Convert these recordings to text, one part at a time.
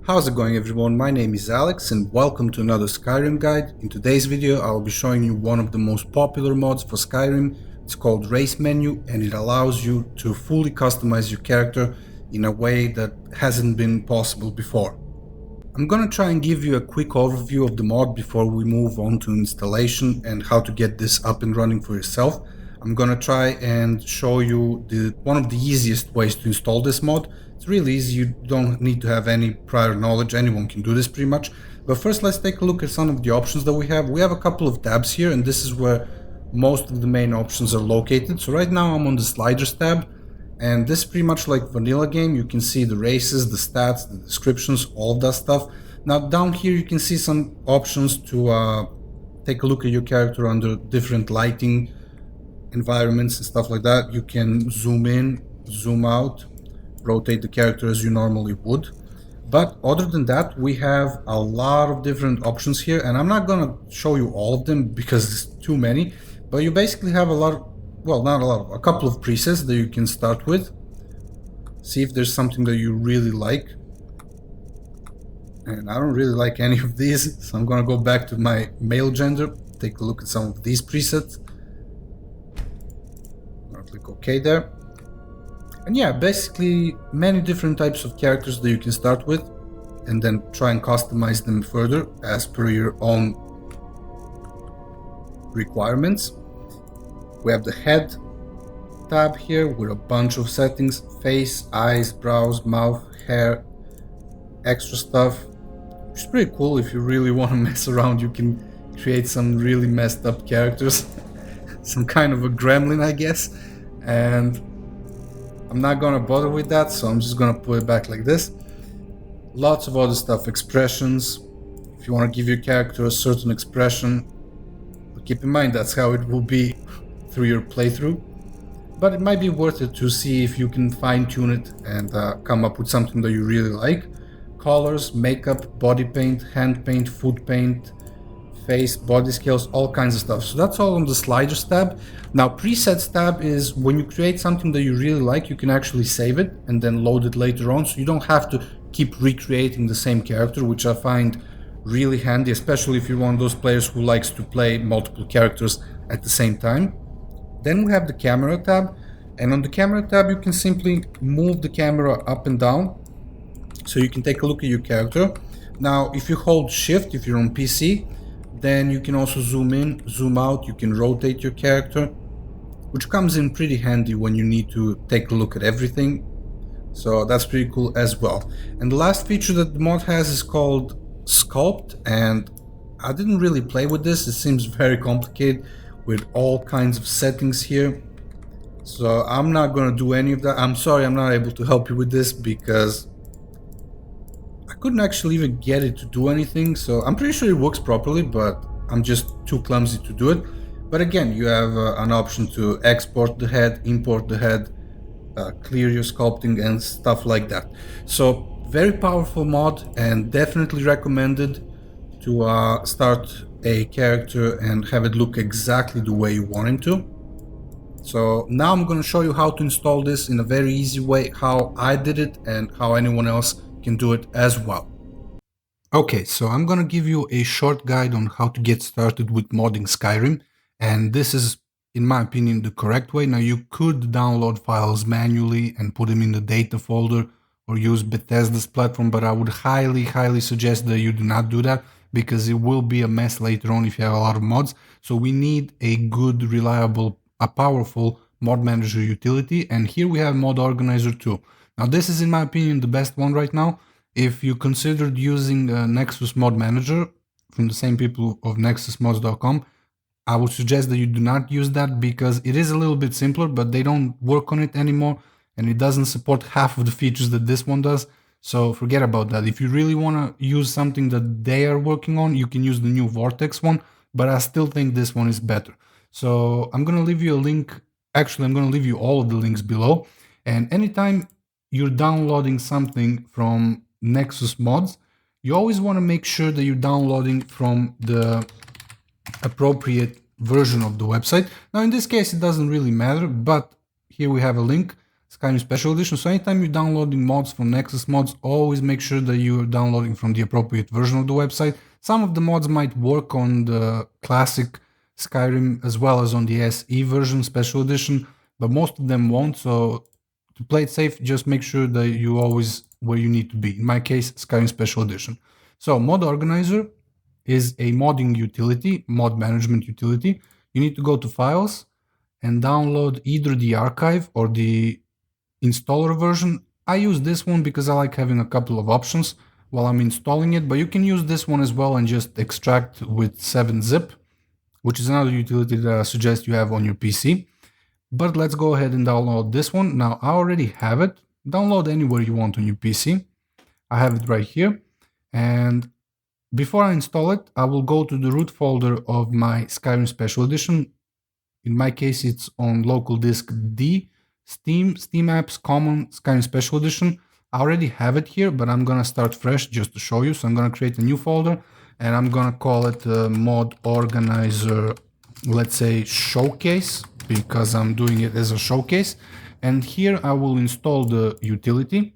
How's it going everyone? My name is Alex and welcome to another Skyrim guide. In today's video I'll be showing you one of the most popular mods for Skyrim. It's called Racemenu and it allows you to fully customize your character in a way that hasn't been possible before. I'm gonna try and give you a quick overview of the mod before we move on to installation and how to get this up and running for yourself. I'm gonna try and show you one of the easiest ways to install this mod. It's really easy, you don't need to have any prior knowledge, anyone can do this pretty much. But first let's take a look at some of the options that we have. We have a couple of tabs here and this is where most of the main options are located. So right now I'm on the sliders tab and this is pretty much like vanilla game. You can see the races, the stats, the descriptions, all of that stuff. Now down here you can see some options to take a look at your character under different lighting environments and stuff like that. You can zoom in, zoom out, rotate the character as you normally would. But other than that, we have a lot of different options here, and I'm not gonna show you all of them because it's too many, but you basically have a lot of, well, not a lot, a couple of presets that you can start with. See if there's something that you really like. And I don't really like any of these, so I'm gonna go back to my male gender, take a look at some of these presets. Click OK there. And yeah, basically many different types of characters that you can start with and then try and customize them further as per your own requirements. We have the head tab here with a bunch of settings: face, eyes, brows, mouth, hair, extra stuff, which is pretty cool. If you really want to mess around, you can create some really messed up characters. Some kind of a gremlin, I guess. And I'm not gonna bother with that, so I'm just gonna put it back like this. Lots of other stuff, expressions. If you want to give your character a certain expression, but keep in mind that's how it will be through your playthrough. But it might be worth it to see if you can fine-tune it and come up with something that you really like. Colors, makeup, body paint, hand paint, foot paint, face, body scales, all kinds of stuff. So that's all on the sliders tab. Now presets tab is when you create something that you really like, you can actually save it and then load it later on, so you don't have to keep recreating the same character, which I find really handy, especially if you're one of those players who likes to play multiple characters at the same time. Then we have the camera tab, and on the camera tab you can simply move the camera up and down so you can take a look at your character. Now if you hold shift, if you're on PC, then you can also zoom in, zoom out, you can rotate your character, which comes in pretty handy when you need to take a look at everything. So that's pretty cool as well. And the last feature that the mod has is called Sculpt, and I didn't really play with this. It seems very complicated with all kinds of settings here. So I'm not gonna do any of that. I'm sorry, I'm not able to help you with this because I couldn't actually even get it to do anything, so I'm pretty sure it works properly, but I'm just too clumsy to do it. But again, you have an option to export the head, import the head, clear your sculpting and stuff like that. So very powerful mod and definitely recommended to start a character and have it look exactly the way you want it to. So now I'm going to show you how to install this in a very easy way, how I did it and how anyone else can do it as well. Okay, so I'm gonna give you a short guide on how to get started with modding Skyrim, and this is, in my opinion, the correct way. Now you could download files manually and put them in the data folder or use Bethesda's platform, but I would highly suggest that you do not do that because it will be a mess later on if you have a lot of mods. So we need a good, reliable, powerful mod manager utility, and here we have Mod Organizer 2. Now this is, in my opinion, the best one right now. If you considered using Nexus Mod Manager from the same people of nexusmods.com, I would suggest that you do not use that because it is a little bit simpler, but they don't work on it anymore and it doesn't support half of the features that this one does. So forget about that. If you really want to use something that they are working on, you can use the new Vortex one, but I still think this one is better. So I'm going to leave you a link. Actually, I'm going to leave you all of the links below. And anytime you're downloading something from Nexus Mods, you always want to make sure that you're downloading from the appropriate version of the website. Now in this case it doesn't really matter, but here we have a link Skyrim Special Edition. So anytime you're downloading mods from Nexus Mods, always make sure that you're downloading from the appropriate version of the website. Some of the mods might work on the classic Skyrim as well as on the SE version, Special Edition, but most of them won't. So to play it safe, just make sure that you always where you need to be. In my case, Skyrim Special Edition. So Mod Organizer is a modding utility, mod management utility. You need to go to Files and download either the archive or the installer version. I use this one because I like having a couple of options while I'm installing it, but you can use this one as well and just extract with 7-zip, which is another utility that I suggest you have on your PC. But let's go ahead and download this one. Now I already have it. Download anywhere you want on your PC. I have it right here. And before I install it, I will go to the root folder of my Skyrim Special Edition. In my case, it's on local disk D, Steam Apps, Common, Skyrim Special Edition. I already have it here, but I'm gonna start fresh just to show you. So I'm gonna create a new folder and I'm gonna call it Mod Organizer, let's say Showcase, because I'm doing it as a showcase. And here I will install the utility.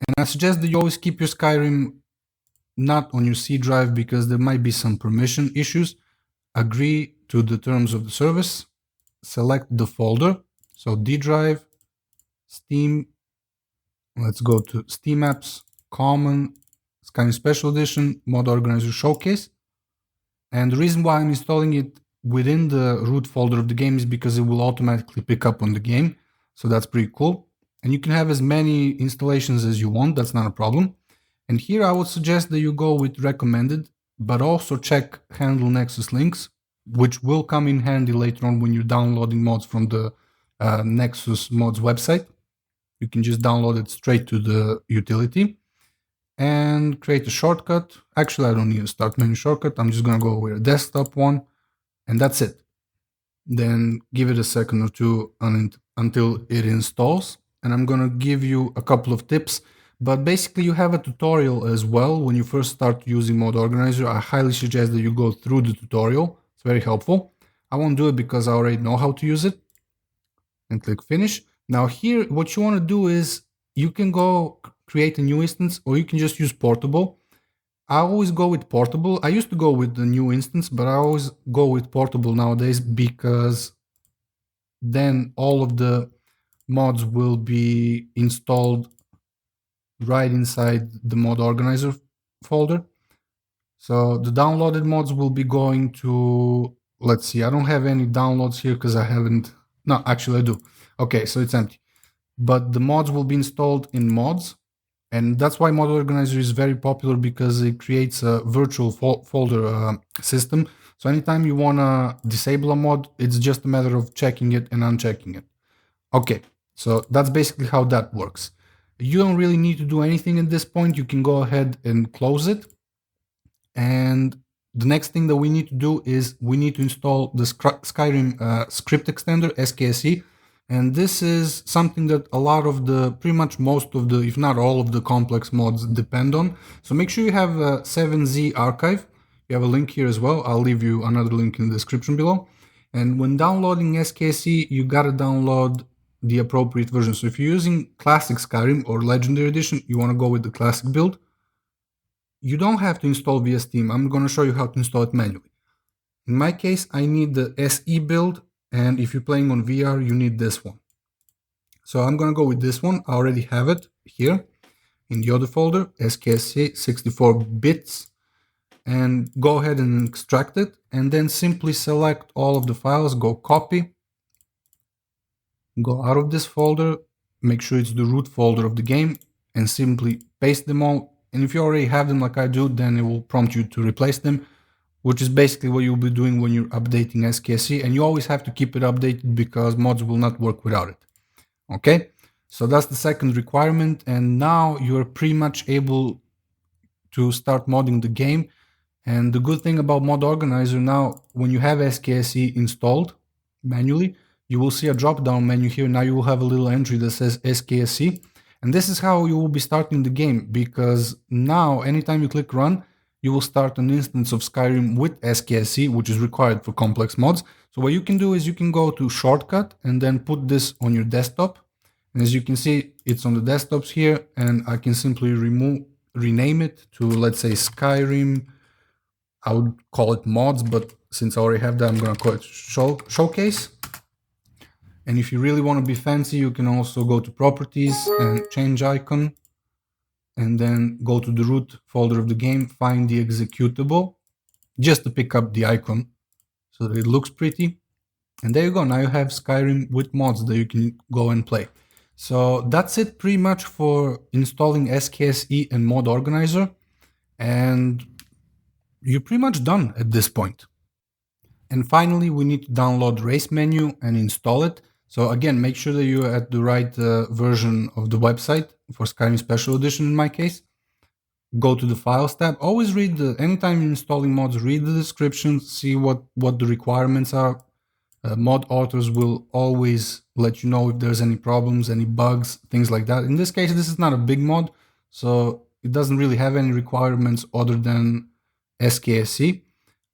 And I suggest that you always keep your Skyrim not on your C drive because there might be some permission issues. Agree to the terms of the service, select the folder. So D drive, Steam, let's go to Steam Apps, Common, Skyrim Special Edition, Mod Organizer Showcase. And the reason why I'm installing it within the root folder of the game is because it will automatically pick up on the game. So that's pretty cool. And you can have as many installations as you want, that's not a problem. And here I would suggest that you go with recommended, but also check handle Nexus links, which will come in handy later on when you're downloading mods from the Nexus Mods website. You can just download it straight to the utility and create a shortcut. Actually, I don't need a start menu shortcut. I'm just going to go with a desktop one, and that's it. Then give it a second or two until it installs. And I'm going to give you a couple of tips. But basically, you have a tutorial as well. When you first start using Mod Organizer, I highly suggest that you go through the tutorial. It's very helpful. I won't do it because I already know how to use it. And click Finish. Now here, what you want to do is you can go create a new instance or you can just use Portable. I always go with Portable. I used to go with the new instance, but I always go with Portable nowadays because then all of the mods will be installed right inside the Mod Organizer folder. So the downloaded mods will be going to, let's see, I don't have any downloads here because I haven't, no, actually I do. Okay, so it's empty. But the mods will be installed in mods. And that's why Mod Organizer is very popular because it creates a virtual folder system. So anytime you want to disable a mod, it's just a matter of checking it and unchecking it. Okay, so that's basically how that works. You don't really need to do anything at this point. You can go ahead and close it. And the next thing that we need to do is we need to install the Skyrim script extender, SKSE. And this is something that a lot of the, pretty much most of the, if not all of the complex mods depend on. So make sure you have a 7Z archive. You have a link here as well. I'll leave you another link in the description below. And when downloading SKSE, you gotta download the appropriate version. So if you're using Classic Skyrim or Legendary Edition, you wanna go with the Classic build. You don't have to install via Steam. I'm gonna show you how to install it manually. In my case, I need the SE build. And if you're playing on VR, you need this one. So I'm going to go with this one. I already have it here in the other folder, SKSE 64 bits. And go ahead and extract it. And then simply select all of the files, go copy. Go out of this folder, make sure it's the root folder of the game, and simply paste them all. And if you already have them like I do, then it will prompt you to replace them, which is basically what you'll be doing when you're updating SKSE, and you always have to keep it updated because mods will not work without it. Okay, so that's the second requirement, and now you're pretty much able to start modding the game. And the good thing about Mod Organizer now, when you have SKSE installed manually, you will see a drop-down menu here. Now you will have a little entry that says SKSE, and this is how you will be starting the game, because now anytime you click Run, you will start an instance of Skyrim with SKSE, which is required for complex mods. So what you can do is you can go to shortcut and then put this on your desktop. And as you can see, it's on the desktops here, and I can simply rename it to, let's say, Skyrim. I would call it mods, but since I already have that, I'm gonna call it showcase. And if you really want to be fancy, you can also go to properties and change icon, and then go to the root folder of the game, find the executable, just to pick up the icon so that it looks pretty. And there you go, now you have Skyrim with mods that you can go and play. So that's it pretty much for installing SKSE and Mod Organizer, and you're pretty much done at this point. And finally, we need to download Racemenu and install it. So again, make sure that you're at the right version of the website for Skyrim Special Edition in my case. Go to the Files tab. Always read anytime you're installing mods, read the description, see what the requirements are. Mod authors will always let you know if there's any problems, any bugs, things like that. In this case, this is not a big mod, so it doesn't really have any requirements other than SKSE,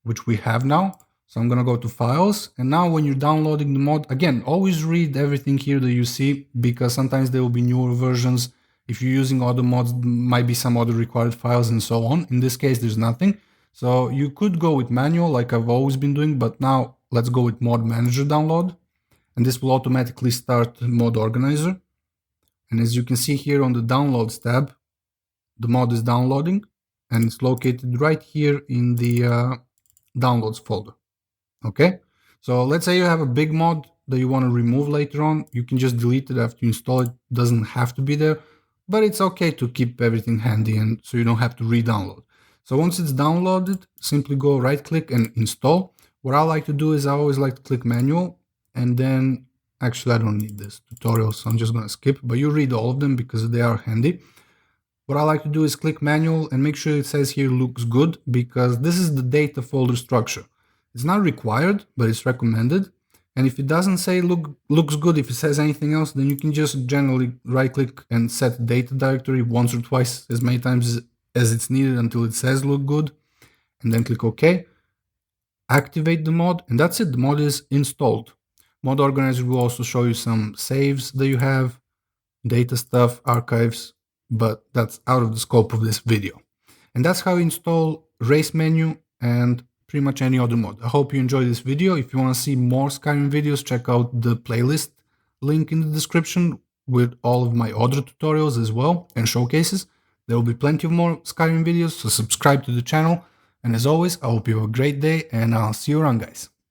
which we have now. So I'm going to go to Files, and now when you're downloading the mod, again, always read everything here that you see, because sometimes there will be newer versions. If you're using other mods, might be some other required files and so on. In this case, there's nothing. So you could go with manual like I've always been doing, but now let's go with Mod Manager download. And this will automatically start Mod Organizer. And as you can see here on the Downloads tab, the mod is downloading, and it's located right here in the Downloads folder. Okay, so let's say you have a big mod that you want to remove later on. You can just delete it after you install it. It doesn't have to be there, but it's okay to keep everything handy, and so you don't have to re-download. So once it's downloaded, simply go right click and install. What I like to do is I always like to click manual, and then actually I don't need this tutorial, so I'm just going to skip, but you read all of them because they are handy. What I like to do is click manual and make sure it says here looks good, because this is the data folder structure. It's not required, but it's recommended. And if it doesn't say looks good, if it says anything else, then you can just generally right click and set data directory once or twice, as many times as it's needed until it says look good, and then click OK. Activate the mod, and that's it. The mod is installed. Mod Organizer will also show you some saves that you have, data stuff, archives, but that's out of the scope of this video. And that's how you install Racemenu and pretty much any other mod. I hope you enjoyed this video. If you want to see more Skyrim videos, check out the playlist link in the description with all of my other tutorials as well and showcases. There will be plenty of more Skyrim videos, so subscribe to the channel. And as always, I hope you have a great day, and I'll see you around, guys.